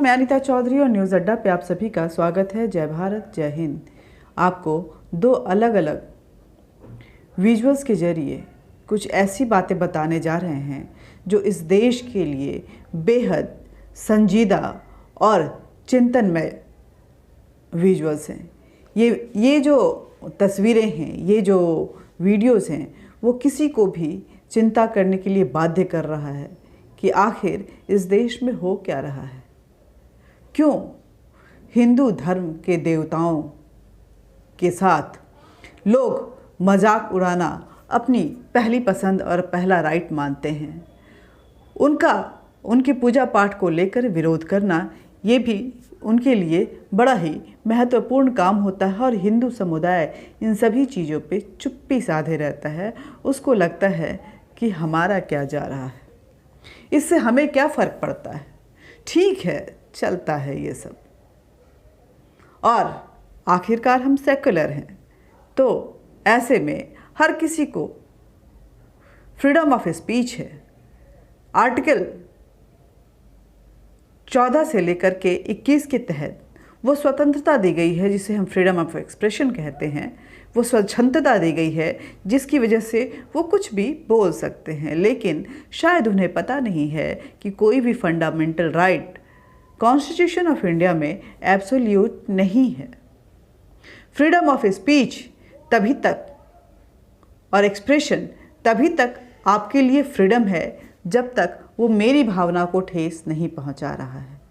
मैं अनीता चौधरी और न्यूज़ अड्डा पे आप सभी का स्वागत है। जय भारत, जय हिंद। आपको दो अलग अलग विजुअल्स के जरिए कुछ ऐसी बातें बताने जा रहे हैं जो इस देश के लिए बेहद संजीदा और चिंतनमय विजुअल्स हैं। ये जो तस्वीरें हैं, ये जो वीडियोस हैं, वो किसी को भी चिंता करने के लिए बाध्य कर रहा है कि आखिर इस देश में हो क्या रहा है। क्यों हिंदू धर्म के देवताओं के साथ लोग मजाक उड़ाना अपनी पहली पसंद और पहला राइट मानते हैं। उनके पूजा पाठ को लेकर विरोध करना ये भी उनके लिए बड़ा ही महत्वपूर्ण काम होता है और हिंदू समुदाय इन सभी चीज़ों पे चुप्पी साधे रहता है। उसको लगता है कि हमारा क्या जा रहा है, इससे हमें क्या फ़र्क पड़ता है, ठीक है चलता है ये सब। और आखिरकार हम सेकुलर हैं, तो ऐसे में हर किसी को फ्रीडम ऑफ स्पीच है। आर्टिकल 14 से लेकर के 21 के तहत वो स्वतंत्रता दी गई है जिसे हम फ्रीडम ऑफ एक्सप्रेशन कहते हैं। वो स्वतंत्रता दी गई है जिसकी वजह से वो कुछ भी बोल सकते हैं, लेकिन शायद उन्हें पता नहीं है कि कोई भी fundamental right constitution of India में एब्सोल्यूट नहीं है। फ्रीडम ऑफ स्पीच तभी तक और एक्सप्रेशन तभी तक आपके लिए फ्रीडम है जब तक वो मेरी भावना को ठेस नहीं पहुंचा रहा है।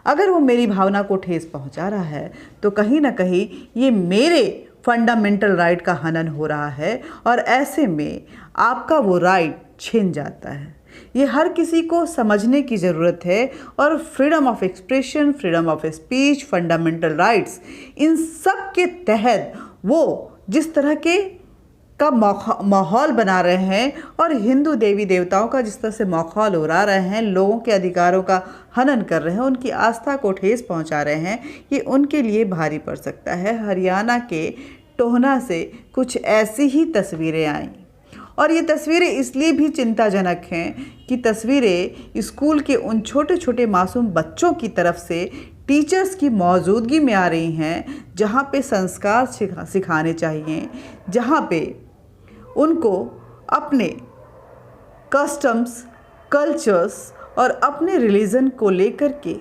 अगर वो मेरी भावना को ठेस पहुंचा रहा है तो कहीं ना कहीं ये मेरे फंडामेंटल राइट का हनन हो रहा है और ऐसे में आपका वो राइट छिन जाता है। ये हर किसी को समझने की ज़रूरत है और freedom of expression, freedom of speech, fundamental rights, इन सब के तहत वो जिस तरह के का माहौल बना रहे हैं और हिंदू देवी देवताओं का जिस तरह से माहौल उड़ा रहे हैं, लोगों के अधिकारों का हनन कर रहे हैं, उनकी आस्था को ठेस पहुंचा रहे हैं, ये उनके लिए भारी पड़ सकता है। हरियाणा के टोहना से कुछ ऐसी ही तस्वीरें आईं और ये तस्वीरें इसलिए भी चिंताजनक हैं कि तस्वीरें स्कूल के उन छोटे छोटे मासूम बच्चों की तरफ से टीचर्स की मौजूदगी में आ रही हैं, जहाँ पे संस्कार सिखाने चाहिए, जहाँ पे उनको अपने कस्टम्स, कल्चर्स और अपने रिलीजन को लेकर के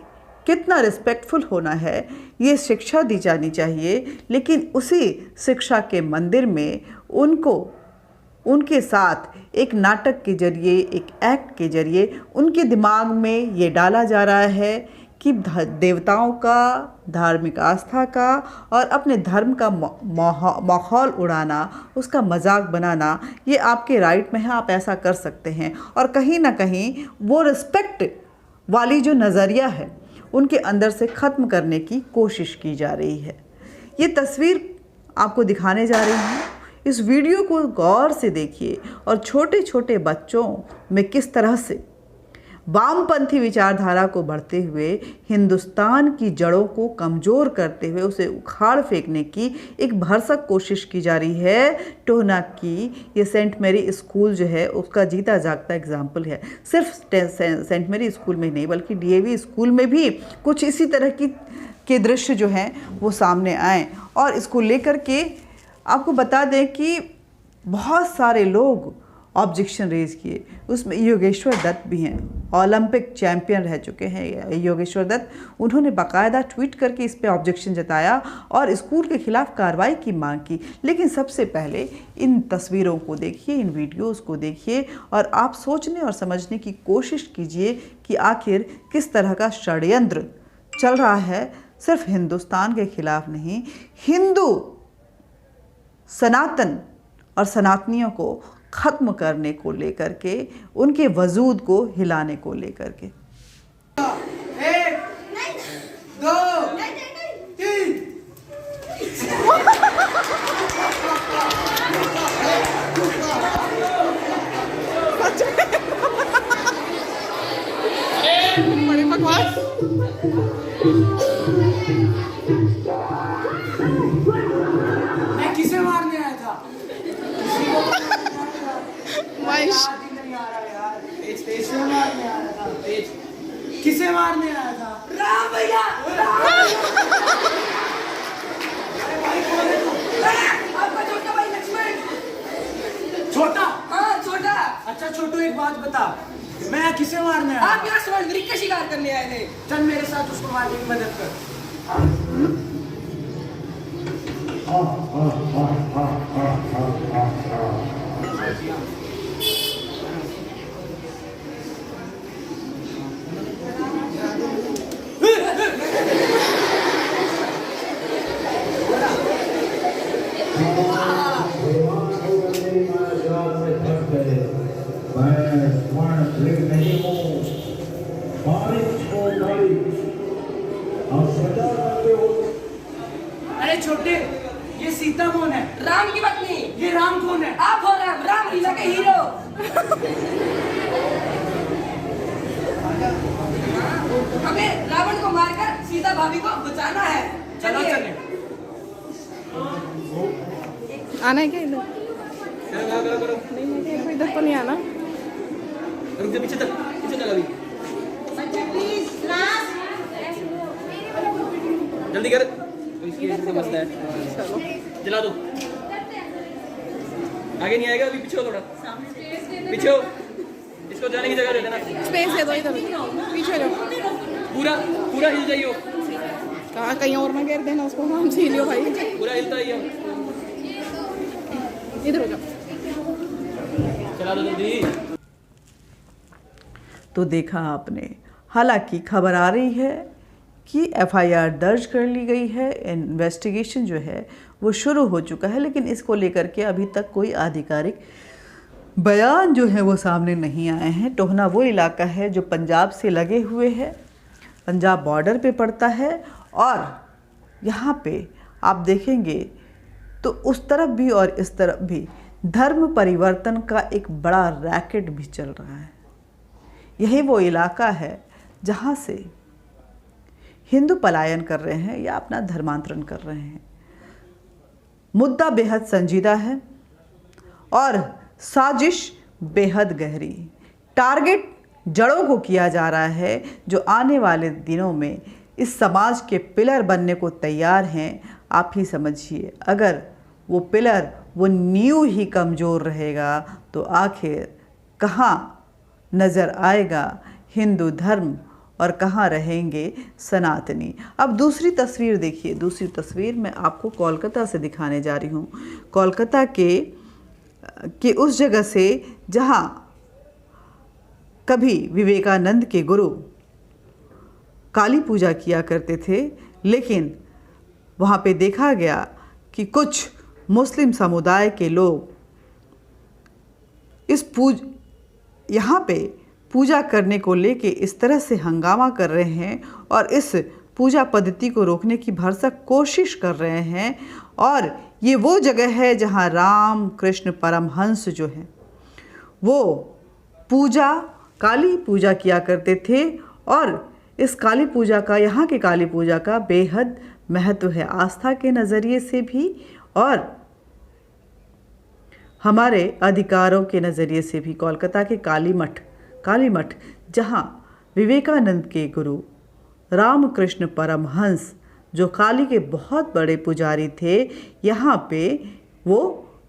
कितना रिस्पेक्टफुल होना है ये शिक्षा दी जानी चाहिए। लेकिन उसी शिक्षा के मंदिर में उनके साथ एक नाटक के जरिए, एक एक्ट के जरिए उनके दिमाग में ये डाला जा रहा है कि देवताओं का, धार्मिक आस्था का और अपने धर्म का माहौल उड़ाना, उसका मजाक बनाना, ये आपके राइट में है, आप ऐसा कर सकते हैं। और कहीं ना कहीं वो रिस्पेक्ट वाली जो नज़रिया है उनके अंदर से ख़त्म करने की कोशिश की जा रही है। ये तस्वीर आपको दिखाने जा रही हूँ, इस वीडियो को गौर से देखिए और छोटे छोटे बच्चों में किस तरह से वामपंथी विचारधारा को बढ़ते हुए हिंदुस्तान की जड़ों को कमज़ोर करते हुए उसे उखाड़ फेंकने की एक भरसक कोशिश की जा रही है। टोहना की ये सेंट मैरी स्कूल जो है उसका जीता जागता एग्जाम्पल है। सिर्फ सेंट मैरी स्कूल में नहीं बल्कि डीएवी स्कूल में भी कुछ इसी तरह के दृश्य जो हैं वो सामने आए। और इसको लेकर के आपको बता दें कि बहुत सारे लोग ऑब्जेक्शन रेज किए, उसमें योगेश्वर दत्त भी हैं, ओलंपिक चैंपियन रह चुके हैं योगेश्वर दत्त। उन्होंने बाकायदा ट्वीट करके इस पे ऑब्जेक्शन जताया और स्कूल के खिलाफ कार्रवाई की मांग की। लेकिन सबसे पहले इन तस्वीरों को देखिए, इन वीडियोस को देखिए और आप सोचने और समझने की कोशिश कीजिए कि आखिर किस तरह का षड्यंत्र चल रहा है। सिर्फ हिंदुस्तान के खिलाफ नहीं, हिंदू सनातन और सनातनियों को ख़त्म करने को लेकर के, उनके वजूद को हिलाने को लेकर के। 1 2 3 बड़े बकवास। मैं किसे मारने आया था? किसे मारने आया था? राम भैया करने आए थे। चल मेरे साथ उसको मारने की मदद कर। अरे छोटे, ये सीता कौन है? राम की पत्नी। ये राम कौन है? आप हो राम, राम लीला के हीरो। हमें रावण को मारकर सीता भाभी को बचाना है। चलो चलिए। चले। आना है क्या इधर? नहीं मुझे इधर तो नहीं आना। रुक जा, पीछे चल, पीछे चल अभी। जल्दी कर, इसकी मसला है। चलो चला दो। आगे नहीं आएगा, अभी पीछे हो थोड़ा, पीछे हो। इसको जाने की जगह दे देना। स्पेस दे दो इधर, पीछे जाओ। पूरा पूरा हिल जाइयो, कहाँ कहीं और ना गिर देना उसको। हम सी लियो भाई, पूरा हिलता ही है। इधर हो जाओ। चला दो जल्दी। तो देखा आपने, हालांकि खबर आ रही है कि एफआईआर दर्ज कर ली गई है, इन्वेस्टिगेशन जो है वो शुरू हो चुका है, लेकिन इसको लेकर के अभी तक कोई आधिकारिक बयान जो है वो सामने नहीं आए हैं। टोहना वो इलाका है जो पंजाब से लगे हुए है, पंजाब बॉर्डर पे पड़ता है, और यहाँ पे आप देखेंगे तो उस तरफ भी और इस तरफ भी धर्म परिवर्तन का एक बड़ा रैकेट भी चल रहा है। यही वो इलाका है जहाँ से हिंदू पलायन कर रहे हैं या अपना धर्मांतरण कर रहे हैं। मुद्दा बेहद संजीदा है और साजिश बेहद गहरी। टारगेट जड़ों को किया जा रहा है जो आने वाले दिनों में इस समाज के पिलर बनने को तैयार हैं। आप ही समझिए, अगर वो पिलर, वो नींव ही कमज़ोर रहेगा तो आखिर कहाँ नज़र आएगा हिंदू धर्म और कहाँ रहेंगे सनातनी। अब दूसरी तस्वीर देखिए। दूसरी तस्वीर मैं आपको कोलकाता से दिखाने जा रही हूँ। कोलकाता के उस जगह से जहाँ कभी विवेकानंद के गुरु काली पूजा किया करते थे, लेकिन वहाँ पे देखा गया कि कुछ मुस्लिम समुदाय के लोग यहाँ पे पूजा करने को लेके इस तरह से हंगामा कर रहे हैं और इस पूजा पद्धति को रोकने की भरसक कोशिश कर रहे हैं। और ये वो जगह है जहाँ राम कृष्ण परमहंस जो हैं वो काली पूजा किया करते थे, और इस काली पूजा का, यहाँ के काली पूजा का बेहद महत्व है, आस्था के नज़रिए से भी और हमारे अधिकारों के नज़रिए से भी। कोलकाता के काली मठ जहाँ विवेकानंद के गुरु रामकृष्ण परमहंस जो काली के बहुत बड़े पुजारी थे, यहाँ पे वो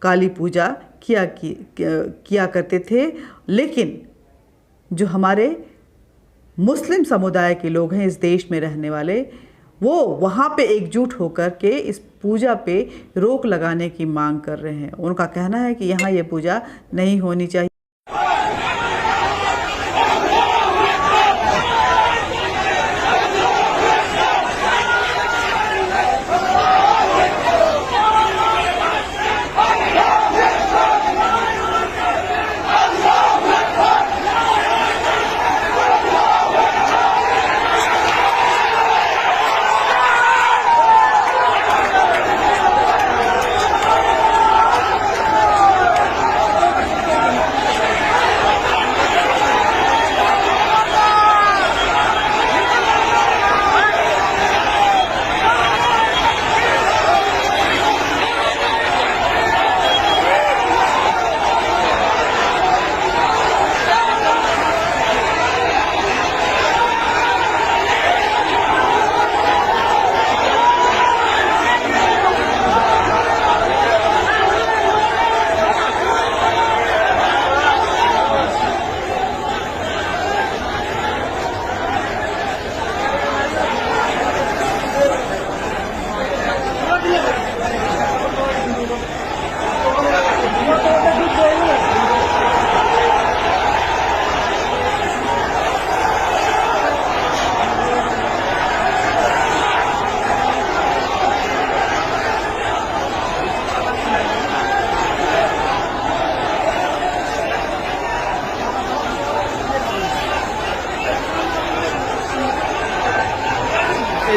काली पूजा किया करते थे। लेकिन जो हमारे मुस्लिम समुदाय के लोग हैं इस देश में रहने वाले, वो वहाँ पे एकजुट होकर के इस पूजा पे रोक लगाने की मांग कर रहे हैं। उनका कहना है कि यहाँ ये पूजा नहीं होनी चाहिए।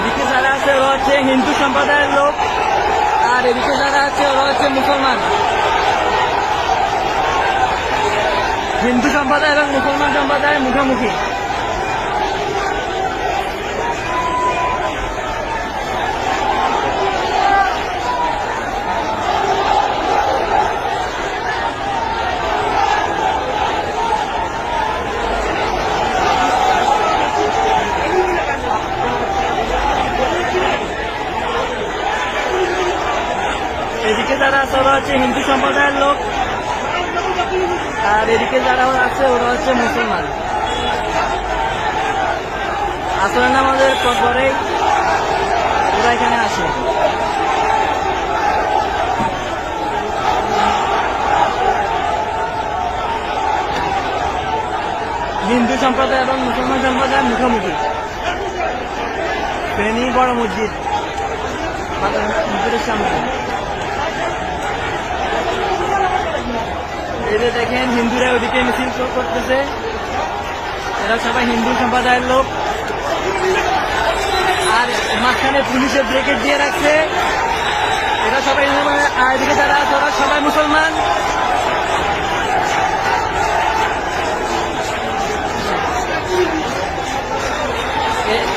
এদিকে যারা আছে ওরা হচ্ছে হিন্দু সম্প্রদায়ের লোক, আর এদিকে যারা আছে ওরা হচ্ছে মুসলমান। হিন্দু সম্প্রদায় এবং মুসলমান সম্প্রদায়ের মুখোমুখি। এদিকে যারা আছে ওরা হচ্ছে হিন্দু সম্প্রদায়ের লোক, আর এদিকে যারা আছে ওরা হচ্ছে মুসলমান। আসলে আমাদের পরে ওরা এখানে আসে। হিন্দু সম্প্রদায় এবং মুসলমান সম্প্রদায়ের মুখোমুখি। ফেনী বড় মসজিদ মসজিদের সামনে। এই যে দেখেন হিন্দুরা ওদিকে মিছিল করতেছে, এরা সবাই হিন্দু সম্প্রদায়ের লোক। আর মাঝখানে পুলিশের ব্রিগেড দিয়ে রাখছে, এরা সবাই। আর এদিকে যারা আছে ওরা সবাই মুসলমান।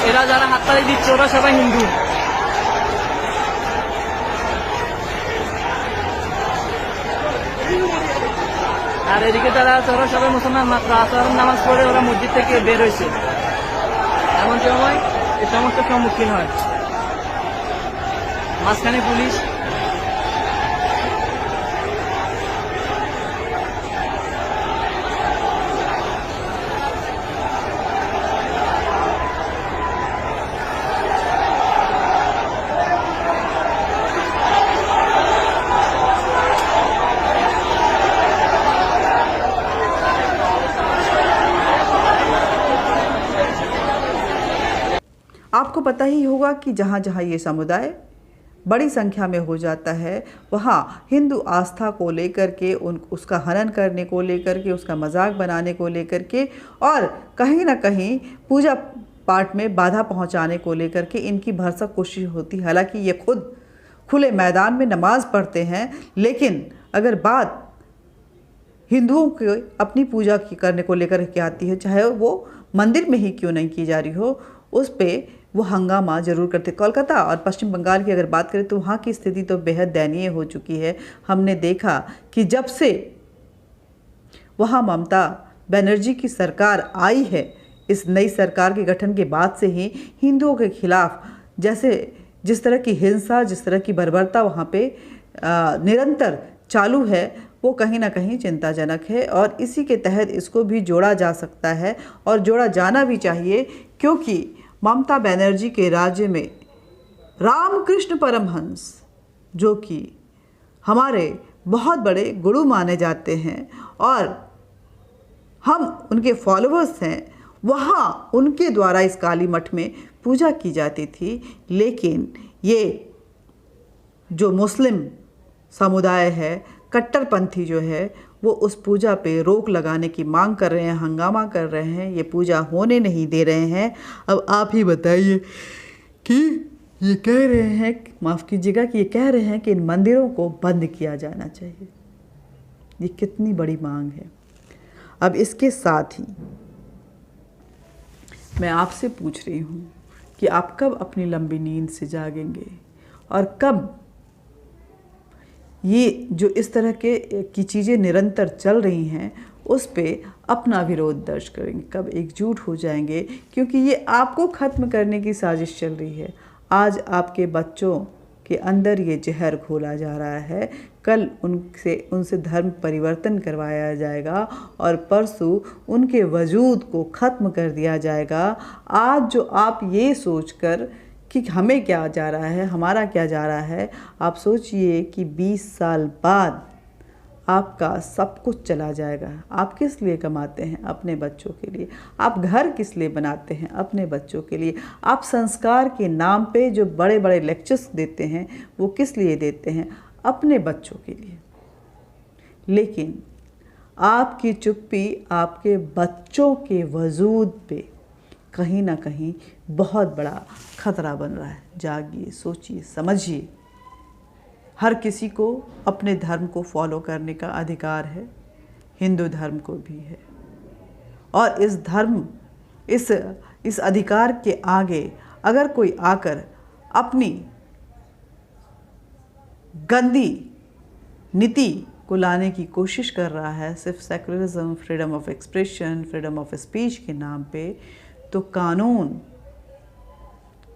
এরা যারা হাততালি দিচ্ছে ওরা সবাই হিন্দু। আর এদিকে যারা আছে ওরা সবাই মুসলমান, মাত্র আসর নামাজ পড়ে ওরা মসজিদ থেকে বের হয়েছে। এমন সময় এই সমস্ত সম্মুখীন হয়। মাঝখানে পুলিশ। आपको पता ही होगा कि जहाँ जहाँ ये समुदाय बड़ी संख्या में हो जाता है, वहाँ हिंदू आस्था को लेकर के उसका हनन करने को लेकर के, उसका मजाक बनाने को लेकर के, और कहीं ना कहीं पूजा पाठ में बाधा पहुँचाने को लेकर के इनकी भरसक कोशिश होती। हालांकि ये खुद खुले मैदान में नमाज पढ़ते हैं, लेकिन अगर बात हिंदुओं के अपनी पूजा करने को लेकर के आती है, चाहे वो मंदिर में ही क्यों नहीं की जा रही हो, उस पे वो हंगामा ज़रूर करते। कोलकाता और पश्चिम बंगाल की अगर बात करें तो वहाँ की स्थिति तो बेहद दयनीय हो चुकी है। हमने देखा कि जब से वहाँ ममता बनर्जी की सरकार आई है, इस नई सरकार के गठन के बाद से ही हिंदुओं के खिलाफ जैसे जिस तरह की हिंसा, जिस तरह की बर्बरता वहाँ पे निरंतर चालू है, वो कहीं ना कहीं चिंताजनक है। और इसी के तहत इसको भी जोड़ा जा सकता है और जोड़ा जाना भी चाहिए, क्योंकि ममता बनर्जी के राज्य में रामकृष्ण परमहंस, जो कि हमारे बहुत बड़े गुरु माने जाते हैं और हम उनके फॉलोअर्स हैं, वहाँ उनके द्वारा इस काली मठ में पूजा की जाती थी। लेकिन ये जो मुस्लिम समुदाय है, कट्टरपंथी जो है, वो उस पूजा पे रोक लगाने की मांग कर रहे हैं, हंगामा कर रहे हैं, ये पूजा होने नहीं दे रहे हैं। अब आप ही बताइए कि ये कह रहे हैं, माफ़ कीजिएगा, कि ये कह रहे हैं कि इन मंदिरों को बंद किया जाना चाहिए। ये कितनी बड़ी मांग है। अब इसके साथ ही मैं आपसे पूछ रही हूँ कि आप कब अपनी लंबी नींद से जागेंगे और कब ये जो इस तरह की चीज़ें निरंतर चल रही हैं उस पे अपना विरोध दर्ज करेंगे, कब एकजुट हो जाएंगे, क्योंकि ये आपको ख़त्म करने की साजिश चल रही है। आज आपके बच्चों के अंदर ये जहर घोला जा रहा है, कल उनसे धर्म परिवर्तन करवाया जाएगा और परसों उनके वजूद को ख़त्म कर दिया जाएगा। आज जो आप ये सोचकर कि हमें क्या जा रहा है, हमारा क्या जा रहा है, आप सोचिए कि 20 साल बाद आपका सब कुछ चला जाएगा। आप किस लिए कमाते हैं? अपने बच्चों के लिए। आप घर किस लिए बनाते हैं? अपने बच्चों के लिए। आप संस्कार के नाम पे जो बड़े बड़े लेक्चर्स देते हैं वो किस लिए देते हैं? अपने बच्चों के लिए। लेकिन आपकी चुप्पी आपके बच्चों के वजूद पे कहीं ना कहीं बहुत बड़ा खतरा बन रहा है। जागिए, सोचिए, समझिए। हर किसी को अपने धर्म को फॉलो करने का अधिकार है, हिंदू धर्म को भी है। और इस अधिकार के आगे अगर कोई आकर अपनी गंदी नीति को लाने की कोशिश कर रहा है सिर्फ secularism, freedom of expression, freedom of speech के नाम पे, तो कानून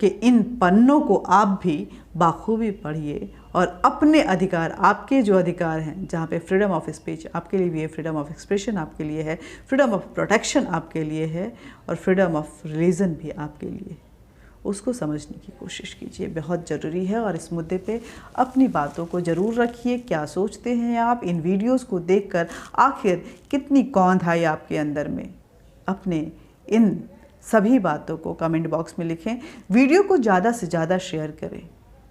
के इन पन्नों को आप भी बाखूबी पढ़िए और अपने अधिकार, आपके जो अधिकार हैं, जहाँ पे फ्रीडम ऑफ स्पीच आपके लिए भी है, फ्रीडम ऑफ एक्सप्रेशन आपके लिए है, फ्रीडम ऑफ प्रोटेक्शन आपके लिए है और फ्रीडम ऑफ रिलीजन भी आपके लिए है, उसको समझने की कोशिश कीजिए। बहुत ज़रूरी है। और इस मुद्दे पे अपनी बातों को ज़रूर रखिए। क्या सोचते हैं आप इन वीडियोस को देखकर? आखिर कितनी कौंध आई आपके अंदर में? अपने इन सभी बातों को कमेंट बॉक्स में लिखें। वीडियो को ज़्यादा से ज़्यादा शेयर करें,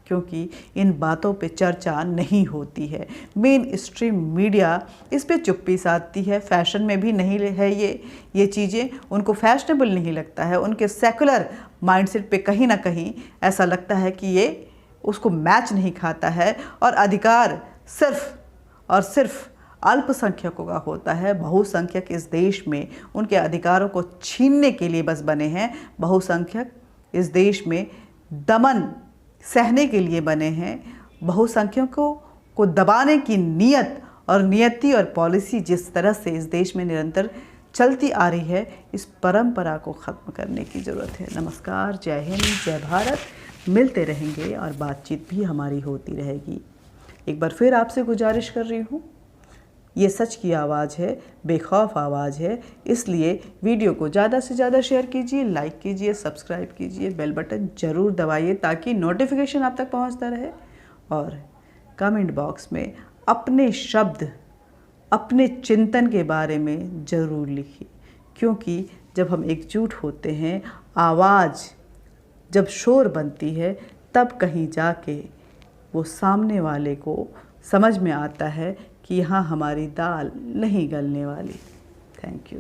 क्योंकि इन बातों पे चर्चा नहीं होती है। मेन स्ट्रीम मीडिया इस पे चुप्पी साधती है। फैशन में भी नहीं है ये चीज़ें, उनको फैशनेबल नहीं लगता है। उनके सेकुलर माइंडसेट पे कहीं ना कहीं ऐसा लगता है कि ये उसको मैच नहीं खाता है और अधिकार सिर्फ और सिर्फ अल्पसंख्यकों का होता है। बहुसंख्यक इस देश में उनके अधिकारों को छीनने के लिए बस बने हैं। बहुसंख्यक इस देश में दमन सहने के लिए बने हैं। बहुसंख्यकों को दबाने की नियति और पॉलिसी जिस तरह से इस देश में निरंतर चलती आ रही है, इस परंपरा को ख़त्म करने की ज़रूरत है। नमस्कार, जय हिंद, जय भारत। मिलते रहेंगे और बातचीत भी हमारी होती रहेगी। एक बार फिर आपसे गुजारिश कर रही हूँ, ये सच की आवाज़ है, बेखौफ आवाज़ है, इसलिए वीडियो को ज़्यादा से ज़्यादा शेयर कीजिए, लाइक कीजिए, सब्सक्राइब कीजिए, बेल बटन ज़रूर दबाइए ताकि नोटिफिकेशन आप तक पहुंचता रहे। और कमेंट बॉक्स में अपने शब्द, अपने चिंतन के बारे में ज़रूर लिखिए, क्योंकि जब हम एकजुट होते हैं, आवाज़ जब शोर बनती है, तब कहीं जाके वो सामने वाले को समझ में आता है कि यहाँ हमारी दाल नहीं गलने वाली। Thank you.